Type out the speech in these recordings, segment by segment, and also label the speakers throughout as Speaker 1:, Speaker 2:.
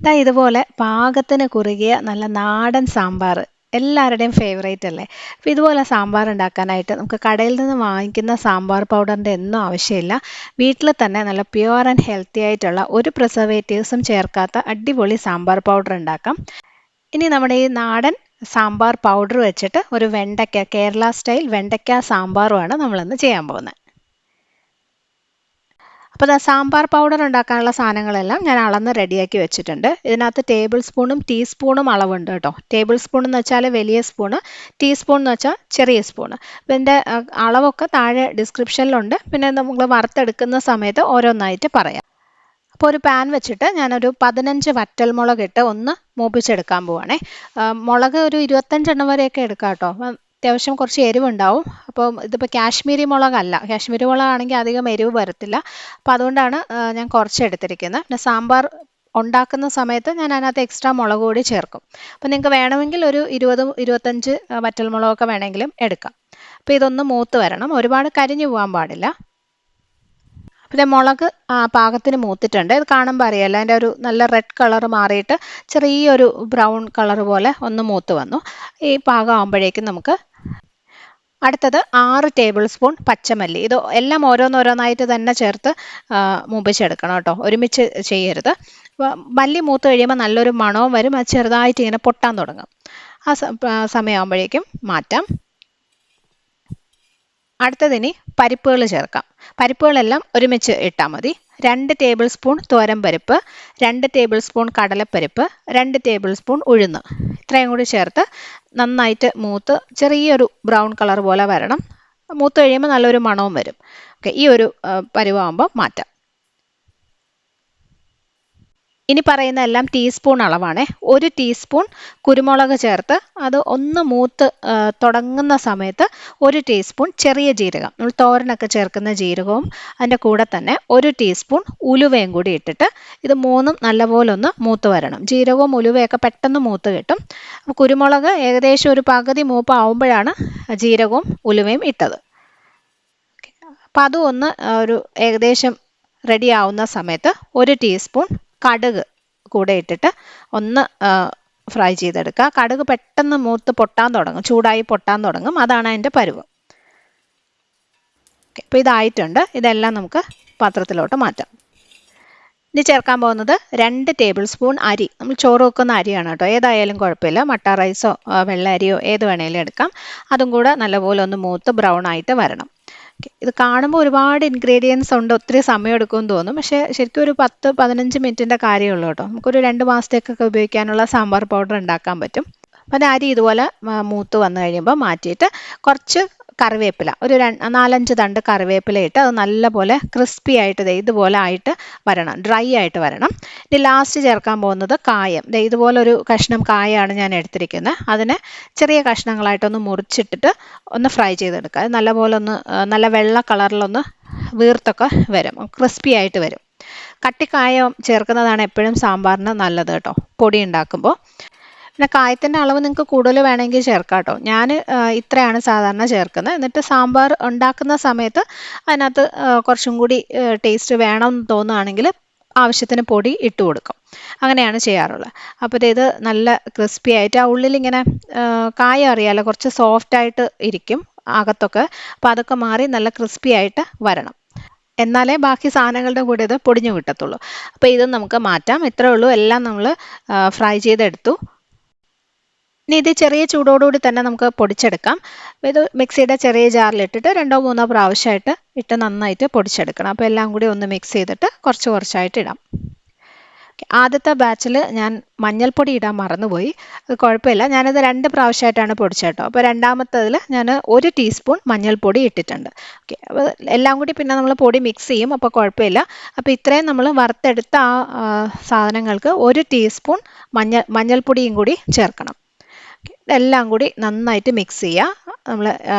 Speaker 1: ദാ ഇതുപോലെ പാകത്തിന് കുറുകിയ നല്ല നാടൻ സാമ്പാർ എല്ലാവരുടെയും ഫേവറേറ്റ് അല്ലേ. അപ്പോൾ ഇതുപോലെ സാമ്പാർ ഉണ്ടാക്കാനായിട്ട് നമുക്ക് കടയിൽ നിന്ന് വാങ്ങിക്കുന്ന സാമ്പാർ പൗഡറിൻ്റെ ഒന്നും ആവശ്യമില്ല. വീട്ടിൽ തന്നെ നല്ല പ്യുവർ ആൻഡ് ഹെൽത്തി ആയിട്ടുള്ള ഒരു പ്രിസർവേറ്റീവ്സും ചേർക്കാത്ത അടിപൊളി സാമ്പാർ പൗഡർ ഉണ്ടാക്കാം. ഇനി നമ്മുടെ ഈ നാടൻ സാമ്പാർ പൗഡർ വെച്ചിട്ട് ഒരു വെണ്ടയ്ക്ക, കേരള സ്റ്റൈൽ വെണ്ടയ്ക്ക സാമ്പാറുമാണ് നമ്മളിന്ന് ചെയ്യാൻ പോകുന്നത്. അപ്പോൾ സാമ്പാർ പൗഡർ ഉണ്ടാക്കാനുള്ള സാധനങ്ങളെല്ലാം ഞാൻ അളന്ന് റെഡിയാക്കി വെച്ചിട്ടുണ്ട്. ഇതിനകത്ത് ടേബിൾ സ്പൂണും ടീസ്പൂണും അളവുണ്ട് കേട്ടോ. ടേബിൾ സ്പൂൺ എന്ന് വെച്ചാൽ വലിയ സ്പൂണ്, ടീസ്പൂൺ എന്ന് വെച്ചാൽ ചെറിയ സ്പൂണ്. അപ്പോൾ ഇതിൻ്റെ അളവൊക്കെ താഴെ ഡിസ്ക്രിപ്ഷനിലുണ്ട്. പിന്നെ നമ്മൾ വറുത്തെടുക്കുന്ന സമയത്ത് ഓരോന്നായിട്ട് പറയാം. അപ്പോൾ ഒരു പാൻ വെച്ചിട്ട് ഞാനൊരു 15 വറ്റൽമുളക് ഇട്ട് ഒന്ന് മൂപ്പിച്ചെടുക്കാൻ പോവാണേ. മുളക് ഒരു 25 എണ്ണം വരെയൊക്കെ എടുക്കാം കേട്ടോ. അത്യാവശ്യം കുറച്ച് എരിവുണ്ടാവും. അപ്പോൾ ഇതിപ്പോൾ കാശ്മീരി മുളകല്ല, കാശ്മീരി മുളകാണെങ്കിൽ അധികം എരിവ് വരത്തില്ല. അപ്പോൾ അതുകൊണ്ടാണ് ഞാൻ കുറച്ച് എടുത്തിരിക്കുന്നത്. പിന്നെ സാമ്പാർ ഉണ്ടാക്കുന്ന സമയത്ത് ഞാൻ അതിനകത്ത് എക്സ്ട്രാ മുളക് കൂടി ചേർക്കും. അപ്പോൾ നിങ്ങൾക്ക് വേണമെങ്കിൽ ഒരു 20-25 വറ്റൽമുളകൊക്കെ വേണമെങ്കിലും എടുക്കാം. അപ്പോൾ ഇതൊന്ന് മൂത്ത് വരണം, ഒരുപാട് കരിഞ്ഞു പോകാൻ പാടില്ല. പിന്നെ മുളക് പാകത്തിന് മൂത്തിട്ടുണ്ട്. ഇത് കാണുമ്പോൾ അറിയാമല്ലോ, അതിൻ്റെ ഒരു നല്ല റെഡ് കളർ മാറിയിട്ട് ചെറിയൊരു ബ്രൗൺ കളർ പോലെ ഒന്ന് മൂത്ത് വന്നു. ഈ പാകം ആകുമ്പോഴേക്കും നമുക്ക് അടുത്തത് 6 ടേബിൾ സ്പൂൺ പച്ചമല്ലി. ഇത് എല്ലാം ഓരോന്നോരോന്നായിട്ട് തന്നെ ചേർത്ത് മൂപ്പിച്ചെടുക്കണം കേട്ടോ, ഒരുമിച്ച് ചെയ്യരുത്. മല്ലി മൂത്ത് കഴിയുമ്പോൾ നല്ലൊരു മണവും വരും, അത് ചെറുതായിട്ട് ഇങ്ങനെ പൊട്ടാൻ തുടങ്ങും. ആ സമയമാകുമ്പോഴേക്കും മാറ്റാം. അടുത്തതിനി പരിപ്പുകൾ ചേർക്കാം. പരിപ്പുകളെല്ലാം ഒരുമിച്ച് ഇട്ടാൽ മതി. 2 ടേബിൾ സ്പൂൺ തോരൻ പരിപ്പ്, 2 ടേബിൾ സ്പൂൺ കടലപ്പരിപ്പ്, 2 ടേബിൾ സ്പൂൺ ഉഴുന്ന്, ഇത്രയും കൂടി ചേർത്ത് നന്നായിട്ട് മൂത്ത് ചെറിയൊരു ബ്രൗൺ കളർ പോലെ വരണം. മൂത്ത് കഴിയുമ്പോൾ നല്ലൊരു മണവും വരും. ഓക്കെ, ഈ ഒരു പരുവാകുമ്പോൾ മാറ്റാം. ഇനി പറയുന്ന എല്ലാം ടീസ്പൂൺ അളവാണ്. 1 ടീസ്പൂൺ കുരുമുളക് ചേർത്ത് അത് ഒന്ന് മൂത്ത് തുടങ്ങുന്ന സമയത്ത് 1 ടീസ്പൂൺ ചെറിയ ജീരകം, നമ്മൾ തോരനൊക്കെ ചേർക്കുന്ന ജീരകവും അതിൻ്റെ കൂടെ തന്നെ 1 ടീസ്പൂൺ ഉലുവയും കൂടി ഇട്ടിട്ട് ഇത് മൂന്നും നല്ലപോലെ ഒന്ന് മൂത്ത് വരണം. ജീരകവും ഉലുവയൊക്കെ പെട്ടെന്ന് മൂത്ത് കിട്ടും. കുരുമുളക് ഏകദേശം ഒരു പകുതി മൂപ്പ് ആവുമ്പോഴാണ് ജീരകവും ഉലുവയും ഇട്ടത്. അപ്പം അതും ഒന്ന് ഒരു ഏകദേശം റെഡി ആവുന്ന സമയത്ത് 1 ടീസ്പൂൺ കടുക് കൂടെ ഇട്ടിട്ട് ഒന്ന് ഫ്രൈ ചെയ്തെടുക്കുക. കടുക് പെട്ടെന്ന് മൂത്ത് പൊട്ടാൻ തുടങ്ങും, ചൂടായി പൊട്ടാൻ തുടങ്ങും, അതാണ് അതിൻ്റെ പരുവം. അപ്പോൾ ഇതായിട്ടുണ്ട്. ഇതെല്ലാം നമുക്ക് പാത്രത്തിലോട്ട് മാറ്റാം. ഇനി ചേർക്കാൻ പോകുന്നത് 2 ടേബിൾ സ്പൂൺ അരി. നമ്മൾ ചോറ് വെക്കുന്ന അരിയാണ് കേട്ടോ, ഏതായാലും കുഴപ്പമില്ല. മട്ട റൈസോ വെള്ള അരിയോ ഏത് വേണേലും എടുക്കാം. അതും കൂടെ നല്ലപോലെ ഒന്ന് മൂത്ത് ബ്രൗൺ ആയിട്ട് വരണം. ഇത് കാണുമ്പോൾ ഒരുപാട് ഇൻഗ്രീഡിയൻസ് ഉണ്ട്, ഒത്തിരി സമയം എടുക്കുമെന്ന് തോന്നും. പക്ഷേ ശരിക്കും ഒരു 10-15 മിനിറ്റിൻ്റെ കാര്യമുള്ളൂ കേട്ടോ. നമുക്കൊരു 2 മാസത്തേക്കൊക്കെ ഉപയോഗിക്കാനുള്ള സാമ്പാർ പൗഡർ ഉണ്ടാക്കാൻ പറ്റും. അപ്പം അരി ഇതുപോലെ മൂത്ത് വന്നു കഴിയുമ്പോൾ മാറ്റിയിട്ട് കുറച്ച് കറിവേപ്പില, ഒരു 4-5 തണ്ട് കറിവേപ്പില ഇട്ട് അത് നല്ലപോലെ ക്രിസ്പി ആയിട്ട് ഇതുപോലെ ആയിട്ട് വരണം, ഡ്രൈ ആയിട്ട് വരണം. ഇനി ലാസ്റ്റ് ചേർക്കാൻ പോകുന്നത് കായം. ഇതുപോലെ ഒരു കഷ്ണം കായമാണ് ഞാൻ എടുത്തിരിക്കുന്നത്. അതിനെ ചെറിയ കഷ്ണങ്ങളായിട്ടൊന്ന് മുറിച്ചിട്ടിട്ട് ഒന്ന് ഫ്രൈ ചെയ്തെടുക്കുക. അത് നല്ലപോലെ ഒന്ന് നല്ല വെള്ള കളറിലൊന്ന് വീർത്തൊക്കെ വരും, ക്രിസ്പി ആയിട്ട് വരും. കട്ടിക്കായം ചേർക്കുന്നതാണ് എപ്പോഴും സാമ്പാറിന് നല്ലത് കേട്ടോ, പൊടി ഉണ്ടാക്കുമ്പോൾ. പിന്നെ കായത്തിൻ്റെ അളവ് നിങ്ങൾക്ക് കൂടുതൽ വേണമെങ്കിൽ ചേർക്കാം കേട്ടോ. ഞാൻ ഇത്രയാണ് സാധാരണ ചേർക്കുന്നത്. എന്നിട്ട് സാമ്പാർ ഉണ്ടാക്കുന്ന സമയത്ത് അതിനകത്ത് കുറച്ചും കൂടി ടേസ്റ്റ് വേണമെന്ന് തോന്നുകയാണെങ്കിൽ ആവശ്യത്തിന് പൊടി ഇട്ട് കൊടുക്കും. അങ്ങനെയാണ് ചെയ്യാറുള്ളത്. അപ്പോൾ ഇത് നല്ല ക്രിസ്പി ആയിട്ട് ആ ഉള്ളിലിങ്ങനെ കായം അറിയാമല്ലോ, കുറച്ച് സോഫ്റ്റായിട്ട് ഇരിക്കും അകത്തൊക്കെ. അപ്പോൾ അതൊക്കെ മാറി നല്ല ക്രിസ്പി ആയിട്ട് വരണം, എന്നാലേ ബാക്കി സാധനങ്ങളുടെ കൂടെ ഇത് പൊടിഞ്ഞു കിട്ടത്തുള്ളൂ. അപ്പോൾ ഇത് നമുക്ക് മാറ്റാം. ഇത്രയേ ഉള്ളൂ, എല്ലാം നമ്മൾ ഫ്രൈ ചെയ്തെടുത്തു. ഇനി ഇത് ചെറിയ ചൂടോടുകൂടി തന്നെ നമുക്ക് പൊടിച്ചെടുക്കാം. ഇത് മിക്സിയുടെ ചെറിയ ജാറിലിട്ടിട്ട് 2-3 പ്രാവശ്യമായിട്ട് ഇട്ട് നന്നായിട്ട് പൊടിച്ചെടുക്കണം. അപ്പോൾ എല്ലാം കൂടി ഒന്ന് മിക്സ് ചെയ്തിട്ട് കുറച്ചായിട്ട് ഇടാം. ആദ്യത്തെ ബാച്ചിൽ ഞാൻ മഞ്ഞൾപ്പൊടി ഇടാൻ മറന്നുപോയി, അത് കുഴപ്പമില്ല. ഞാനത് 2 പ്രാവശ്യമായിട്ടാണ് പൊടിച്ചേട്ടോ. അപ്പോൾ രണ്ടാമത്തതിൽ ഞാൻ 1 ടീസ്പൂൺ മഞ്ഞൾപ്പൊടി ഇട്ടിട്ടുണ്ട്. ഓക്കെ, അപ്പോൾ എല്ലാം കൂടി പിന്നെ നമ്മൾ പൊടി മിക്സ് ചെയ്യും, അപ്പോൾ കുഴപ്പമില്ല. അപ്പോൾ ഇത്രയും നമ്മൾ വറുത്തെടുത്ത ആ സാധനങ്ങൾക്ക് 1 ടീസ്പൂൺ മഞ്ഞൾപ്പൊടിയും കൂടി ചേർക്കണം. എല്ലാം കൂടി നന്നായിട്ട് മിക്സ് ചെയ്യുക. നമ്മൾ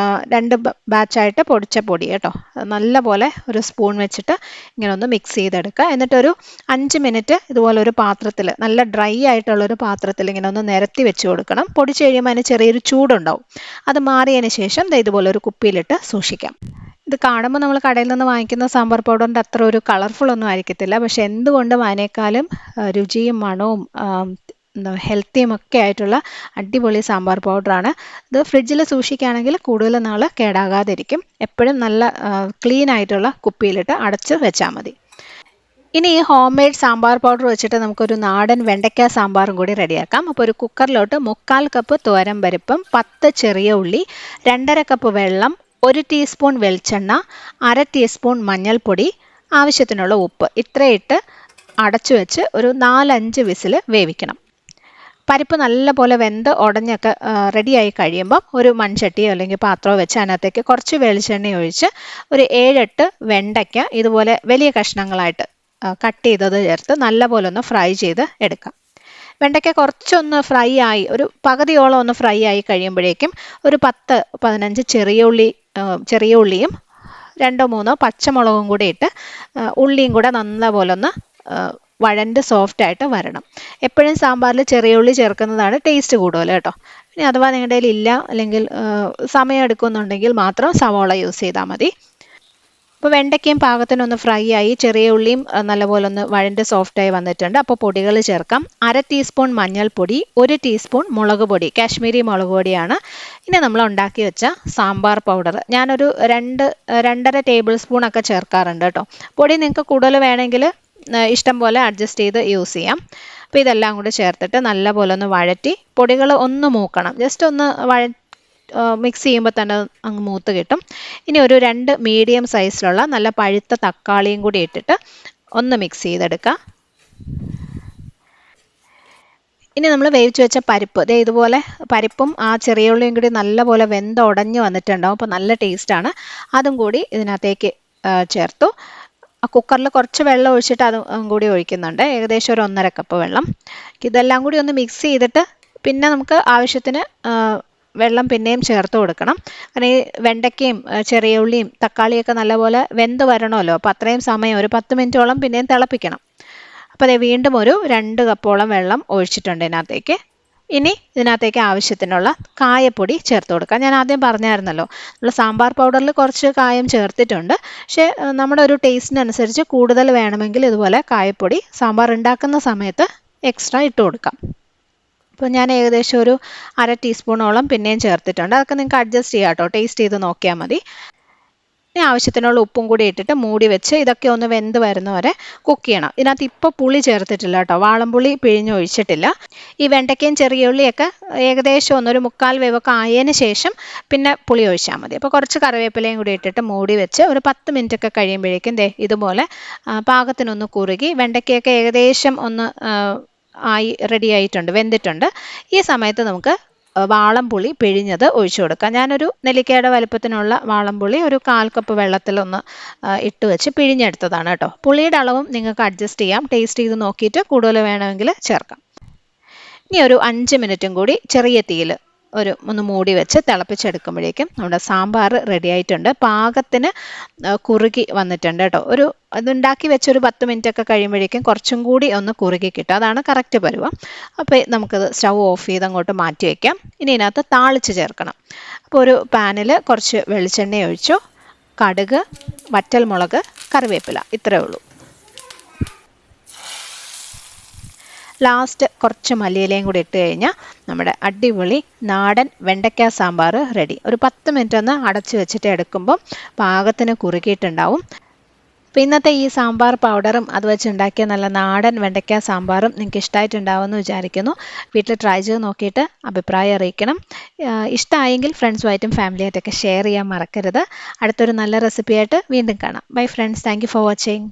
Speaker 1: 2 ബാച്ചായിട്ട് പൊടിച്ച പൊടി കേട്ടോ, നല്ലപോലെ ഒരു സ്പൂൺ വെച്ചിട്ട് ഇങ്ങനെ ഒന്ന് മിക്സ് ചെയ്തെടുക്കുക. എന്നിട്ടൊരു 5 മിനിറ്റ് ഇതുപോലെ ഒരു പാത്രത്തിൽ, നല്ല ഡ്രൈ ആയിട്ടുള്ളൊരു പാത്രത്തിൽ ഇങ്ങനെ ഒന്ന് നിരത്തി വെച്ച് കൊടുക്കണം. പൊടിച്ച് കഴിയുമ്പോൾ അതിന് ചെറിയൊരു ചൂടുണ്ടാവും. അത് മാറിയതിന് ശേഷം ഇതുപോലെ ഒരു കുപ്പിയിലിട്ട് സൂക്ഷിക്കാം. ഇത് കാണുമ്പോൾ നമ്മൾ കടയിൽ നിന്ന് വാങ്ങിക്കുന്ന സാമ്പാർ പൗഡറിൻ്റെ അത്ര ഒരു കളർഫുൾ ഒന്നും ആയിരിക്കത്തില്ല. പക്ഷെ എന്തുകൊണ്ടും അതിനേക്കാളും രുചിയും മണവും എന്താ ഹെൽത്തിയും ഒക്കെ ആയിട്ടുള്ള അടിപൊളി സാമ്പാർ പൗഡറാണ്. ഇത് ഫ്രിഡ്ജിൽ സൂക്ഷിക്കുകയാണെങ്കിൽ കൂടുതൽ നാൾ കേടാകാതിരിക്കും. എപ്പോഴും നല്ല ക്ലീൻ ആയിട്ടുള്ള കുപ്പിയിലിട്ട് അടച്ച് വെച്ചാൽ മതി. ഇനി ഈ ഹോം മെയ്ഡ് സാമ്പാർ പൗഡർ വെച്ചിട്ട് നമുക്കൊരു നാടൻ വെണ്ടയ്ക്ക സാമ്പാറും കൂടി റെഡിയാക്കാം. അപ്പോൾ ഒരു കുക്കറിലോട്ട് 3/4 കപ്പ് തോരൻ പരിപ്പും 10 ചെറിയ ഉള്ളി, 2.5 കപ്പ് വെള്ളം, 1 ടീസ്പൂൺ വെളിച്ചെണ്ണ, 1/2 ടീസ്പൂൺ മഞ്ഞൾപ്പൊടി, ആവശ്യത്തിനുള്ള ഉപ്പ് ഇത്രയിട്ട് അടച്ചു വെച്ച് ഒരു 4-5 വിസിൽ വേവിക്കണം. പരിപ്പ് നല്ലപോലെ വെന്ത് ഉടഞ്ഞൊക്കെ റെഡിയായി കഴിയുമ്പം ഒരു മൺചട്ടിയോ അല്ലെങ്കിൽ പാത്രമോ വെച്ച് അതിനകത്തേക്ക് കുറച്ച് വെളിച്ചെണ്ണ ഒഴിച്ച് ഒരു 7-8 വെണ്ടയ്ക്ക ഇതുപോലെ വലിയ കഷ്ണങ്ങളായിട്ട് കട്ട് ചെയ്തത് ചേർത്ത് നല്ലപോലെ ഒന്ന് ഫ്രൈ ചെയ്ത് എടുക്കാം. വെണ്ടയ്ക്ക കുറച്ചൊന്ന് ഫ്രൈ ആയി ഒരു പകുതിയോളം ഒന്ന് ഫ്രൈ ആയി കഴിയുമ്പോഴേക്കും ഒരു 10-15 ചെറിയ ഉള്ളിയും 2-3 പച്ചമുളകും കൂടി ഇട്ട് ഉള്ളിയും കൂടെ നല്ലപോലെ ഒന്ന് വഴണ്ട് സോഫ്റ്റ് ആയിട്ട് വരണം. എപ്പോഴും സാമ്പാറിൽ ചെറിയ ഉള്ളി ചേർക്കുന്നതാണ് ടേസ്റ്റ് കൂടുതൽ കേട്ടോ. ഇനി അഥവാ നിങ്ങളുടെ കയ്യിൽ ഇല്ല അല്ലെങ്കിൽ സമയം എടുക്കുന്നുണ്ടെങ്കിൽ മാത്രം സവോള യൂസ് ചെയ്താൽ മതി. അപ്പോൾ വെണ്ടയ്ക്കയും പാകത്തിനൊന്ന് ഫ്രൈ ആയി ചെറിയ ഉള്ളിയും നല്ലപോലെ ഒന്ന് വഴണ്ട് സോഫ്റ്റായി വന്നിട്ടുണ്ട്. അപ്പോൾ പൊടികൾ ചേർക്കാം. 1/2 ടീസ്പൂൺ മഞ്ഞൾപ്പൊടി, 1 ടീസ്പൂൺ മുളക് പൊടി, കാശ്മീരി മുളക് പൊടിയാണ്. ഇനി നമ്മൾ ഉണ്ടാക്കി വെച്ച സാമ്പാർ പൗഡർ ഞാനൊരു 2-2.5 ടേബിൾ സ്പൂൺ ഒക്കെ ചേർക്കാറുണ്ട് കേട്ടോ. പൊടി നിങ്ങൾക്ക് കൂടുതൽ വേണമെങ്കിൽ ഇഷ്ടം പോലെ അഡ്ജസ്റ്റ് ചെയ്ത് യൂസ് ചെയ്യാം. അപ്പോൾ ഇതെല്ലാം കൂടി ചേർത്തിട്ട് നല്ലപോലെ ഒന്ന് വഴറ്റി പൊടികൾ ഒന്ന് മൂക്കണം. ജസ്റ്റ് ഒന്ന് മിക്സ് ചെയ്യുമ്പോൾ തന്നെ അങ്ങ് മൂത്ത് കിട്ടും. ഇനി ഒരു 2 മീഡിയം സൈസിലുള്ള നല്ല പഴുത്ത തക്കാളിയും കൂടി ഇട്ടിട്ട് ഒന്ന് മിക്സ് ചെയ്തെടുക്കുക. ഇനി നമ്മൾ വേവിച്ച് വെച്ച പരിപ്പ് ഇതുപോലെ പരിപ്പും ആ ചെറിയ ഉള്ളിയും കൂടി നല്ലപോലെ വെന്തുടഞ്ഞ് വന്നിട്ടുണ്ടാവും. അപ്പോൾ നല്ല ടേസ്റ്റാണ്. അതും കൂടി ഇതിനകത്തേക്ക് ചേർത്തു. കുക്കറിൽ കുറച്ച് വെള്ളം ഒഴിച്ചിട്ട് അതും കൂടി ഒഴിക്കുന്നുണ്ട്. ഏകദേശം ഒരു 1.5 കപ്പ് വെള്ളം. ഇതെല്ലാം കൂടി ഒന്ന് മിക്സ് ചെയ്തിട്ട് പിന്നെ നമുക്ക് ആവശ്യത്തിന് വെള്ളം പിന്നെയും ചേർത്ത് കൊടുക്കണം. കാരണം ഈ വെണ്ടയ്ക്കയും ചെറിയ ഉള്ളിയും തക്കാളിയൊക്കെ നല്ലപോലെ വെന്ത് വരണമല്ലോ. അപ്പോൾ അത്രയും സമയം ഒരു 10 മിനിറ്റോളം പിന്നെയും തിളപ്പിക്കണം. അപ്പോൾ വീണ്ടും ഒരു 2 കപ്പോളം വെള്ളം ഒഴിച്ചിട്ടുണ്ട് ഇതിനകത്തേക്ക്. ഇനി ഇതിനകത്തേക്ക് ആവശ്യത്തിനുള്ള കായപ്പൊടി ചേർത്ത് കൊടുക്കാം. ഞാൻ ആദ്യം പറഞ്ഞായിരുന്നല്ലോ നമ്മൾ സാമ്പാർ പൗഡറിൽ കുറച്ച് കായം ചേർത്തിട്ടുണ്ട്. പക്ഷേ നമ്മുടെ ഒരു ടേസ്റ്റിനനുസരിച്ച് കൂടുതൽ വേണമെങ്കിൽ ഇതുപോലെ കായപ്പൊടി സാമ്പാർ ഉണ്ടാക്കുന്ന സമയത്ത് എക്സ്ട്രാ ഇട്ട് കൊടുക്കാം. അപ്പോൾ ഞാൻ ഏകദേശം ഒരു 1/2 ടീസ്പൂണോളം പിന്നെയും ചേർത്തിട്ടുണ്ട്. അതൊക്കെ നിങ്ങൾക്ക് അഡ്ജസ്റ്റ് ചെയ്യാം കേട്ടോ. ടേസ്റ്റ് ചെയ്ത് നോക്കിയാൽ മതി. ഇനി ആവശ്യത്തിനുള്ള ഉപ്പും കൂടി ഇട്ടിട്ട് മൂടി വെച്ച് ഇതൊക്കെ ഒന്ന് വെന്ത് വരുന്നവരെ കുക്ക് ചെയ്യണം. ഇതിനകത്ത് ഇപ്പോൾ പുളി ചേർത്തിട്ടില്ല കേട്ടോ. വാളംപുളി പിഴിഞ്ഞൊഴിച്ചിട്ടില്ല. ഈ വെണ്ടയ്ക്കയും ചെറിയ ഉള്ളിയൊക്കെ ഏകദേശം ഒരു 1/4 വേവൊക്കെ ആയതിന് ശേഷം പിന്നെ പുളി ഒഴിച്ചാൽ മതി. അപ്പോൾ കുറച്ച് കറിവേപ്പിലയും കൂടി ഇട്ടിട്ട് മൂടി വെച്ച് ഒരു 10 മിനിറ്റ് ഒക്കെ കഴിയുമ്പോഴേക്കും ഇതുപോലെ പാകത്തിനൊന്ന് കുറുകി വെണ്ടയ്ക്കയൊക്കെ ഏകദേശം ഒന്ന് റെഡി ആയിട്ടുണ്ട്, വെന്തിട്ടുണ്ട്. ഈ സമയത്ത് നമുക്ക് വാളംപുളി പിഴിഞ്ഞത് ഒഴിച്ചു കൊടുക്കാം. ഞാനൊരു നെല്ലിക്കയുടെ വലുപ്പത്തിനുള്ള വാളംപുളി ഒരു 1/4 കപ്പ് വെള്ളത്തിലൊന്ന് ഇട്ട് വെച്ച് പിഴിഞ്ഞെടുത്തതാണ് കേട്ടോ. പുളിയുടെ അളവും നിങ്ങൾക്ക് അഡ്ജസ്റ്റ് ചെയ്യാം. ടേസ്റ്റ് ചെയ്ത് നോക്കിയിട്ട് കൂടുതൽ വേണമെങ്കിൽ ചേർക്കാം. ഇനി ഒരു 5 മിനിറ്റും കൂടി ചെറിയ തീയിൽ ഒന്ന് മൂടി വെച്ച് തിളപ്പിച്ചെടുക്കുമ്പോഴേക്കും നമ്മുടെ സാമ്പാർ റെഡി ആയിട്ടുണ്ട്. പാകത്തിന് കുറുകി വന്നിട്ടുണ്ട് കേട്ടോ. അതുണ്ടാക്കി വെച്ചൊരു 10 മിനിറ്റ് ഒക്കെ കഴിയുമ്പോഴേക്കും കുറച്ചും കൂടി ഒന്ന് കുറുകി കിട്ടും. അതാണ് കറക്റ്റ് പരുവം. അപ്പോൾ നമുക്കത് സ്റ്റൗ ഓഫ് ചെയ്ത് അങ്ങോട്ട് മാറ്റി വയ്ക്കാം. ഇനി ഇതിനകത്ത് താളിച്ച് ചേർക്കണം. അപ്പോൾ ഒരു പാനിൽ കുറച്ച് വെളിച്ചെണ്ണ ഒഴിച്ചു. കടുക്, വറ്റൽമുളക്, കറിവേപ്പില ഇത്രയേ ഉള്ളൂ. ലാസ്റ്റ് കുറച്ച് മല്ലിയിലയും കൂടി ഇട്ട് കഴിഞ്ഞാൽ നമ്മുടെ അടിപൊളി നാടൻ വെണ്ടയ്ക്ക സാമ്പാർ റെഡി. ഒരു 10 മിനിറ്റ് ഒന്ന് അടച്ചു വെച്ചിട്ട് എടുക്കുമ്പം പാകത്തിന് കുറുകിയിട്ടുണ്ടാവും. അപ്പോൾ ഇന്നത്തെ ഈ സാമ്പാർ പൗഡറും അത് വെച്ചുണ്ടാക്കിയ നല്ല നാടൻ വെണ്ടയ്ക്ക സാമ്പാറും നിങ്ങൾക്ക് ഇഷ്ടമായിട്ടുണ്ടാവുമെന്ന് വിചാരിക്കുന്നു. വീട്ടിൽ ട്രൈ ചെയ്ത് നോക്കിയിട്ട് അഭിപ്രായം അറിയിക്കണം. ഇഷ്ടമായെങ്കിൽ ഫ്രണ്ട്സുമായിട്ടും ഫാമിലിയായിട്ടൊക്കെ ഷെയർ ചെയ്യാൻ മറക്കരുത്. അടുത്തൊരു നല്ല റെസിപ്പിയായിട്ട് വീണ്ടും കാണാം. Bye friends. Thank you for watching.